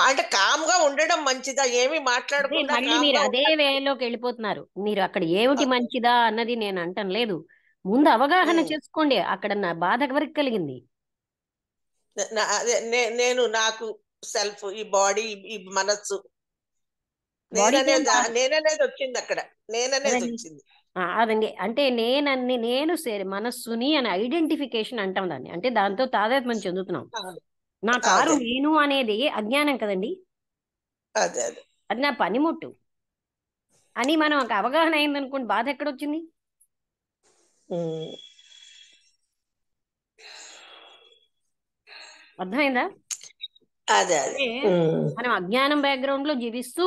[SPEAKER 5] అంటే కామ్ గా ఉండడం మంచిదా, ఏమి
[SPEAKER 1] అదే
[SPEAKER 5] మాట్లాడకుండా
[SPEAKER 1] మళ్ళీ
[SPEAKER 5] కామ్
[SPEAKER 1] మీరు
[SPEAKER 5] గా
[SPEAKER 1] అదే వేలోకి వెళ్ళిపోతున్నారు. మీరు అక్కడ ఏమిటి మంచిదా అన్నది నేను అంటం లేదు. ముందు అవగాహన
[SPEAKER 5] ఉమ్.
[SPEAKER 1] చేసుకోండి అక్కడ నా బాధ ఎవరికి కలిగింది.
[SPEAKER 5] అదే నేను నాకు సెల్ఫ్, ఈ బాడీ, ఈ మనస్సు,
[SPEAKER 1] బాడీకి ఏం బాధ
[SPEAKER 5] నేననేది వచ్చింది అక్కడ, నేననేది
[SPEAKER 1] కదండి.
[SPEAKER 5] వచ్చింది.
[SPEAKER 1] అదండి అంటే నేను మనస్సుని అని ఐడెంటిఫికేషన్ అంటాం దాన్ని. అంటే దాంతో తాదాత్మ్యం చెందుతున్నాం.
[SPEAKER 5] అవును.
[SPEAKER 1] నా కారు
[SPEAKER 5] అదే
[SPEAKER 1] నేను అనేది అజ్ఞానం కదండి.
[SPEAKER 5] అదే అదే
[SPEAKER 1] అది నా పనిముట్టు అని మనం ఒక అవగాహన అయిందనుకోండి, బాధ ఎక్కడొచ్చింది?
[SPEAKER 5] ఉమ్.
[SPEAKER 1] అర్థమైందా?
[SPEAKER 5] అదే అదే
[SPEAKER 1] అంటే మనం అజ్ఞానం బ్యాక్గ్రౌండ్ లో జీవిస్తూ,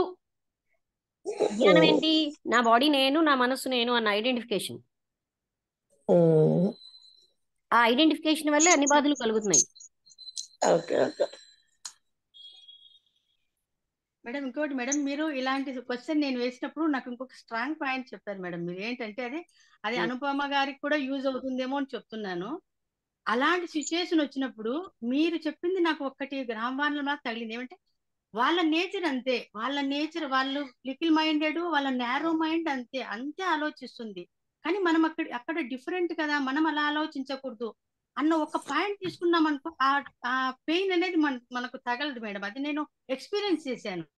[SPEAKER 1] అజ్ఞానం
[SPEAKER 5] ఉమ్.
[SPEAKER 1] ఏంటి? నా బాడీ నేను, నా మనస్సు నేను అన్న ఐడెంటిఫికేషన్.
[SPEAKER 5] ఉమ్.
[SPEAKER 1] ఆ ఐడెంటిఫికేషన్ వల్లే అన్ని బాధలు కలుగుతున్నాయి.
[SPEAKER 5] Okay okay.
[SPEAKER 4] మేడం ఇంకోటి మేడం, మీరు ఇలాంటి క్వశ్చన్ నేను వేసినప్పుడు నాకు ఇంకొక స్ట్రాంగ్ పాయింట్ చెప్పారు మేడం. మీరు ఏంటంటే అది అనుపమ గారికి కూడా యూజ్ అవుతుందేమో అని చెప్తున్నాను. అలాంటి సిచ్యుయేషన్ వచ్చినప్పుడు మీరు చెప్పింది నాకు ఒక్కటి గ్రామాల్లో తగిలింది. ఏమంటే వాళ్ళ నేచర్ అంతే, వాళ్ళ నేచర్, వాళ్ళు లిటిల్ మైండెడ్, వాళ్ళ నేరో మైండ్ అంతే అంతే ఆలోచిస్తుంది. కానీ మనం అక్కడ డిఫరెంట్ కదా, మనం అలా ఆలోచించకూడదు అన్న ఒక పాయింట్ తీసుకున్నాం అనుకో, ఆ పెయిన్ అనేది మనకు తగలదు మేడం. అది నేను ఎక్స్పీరియన్స్ చేశాను.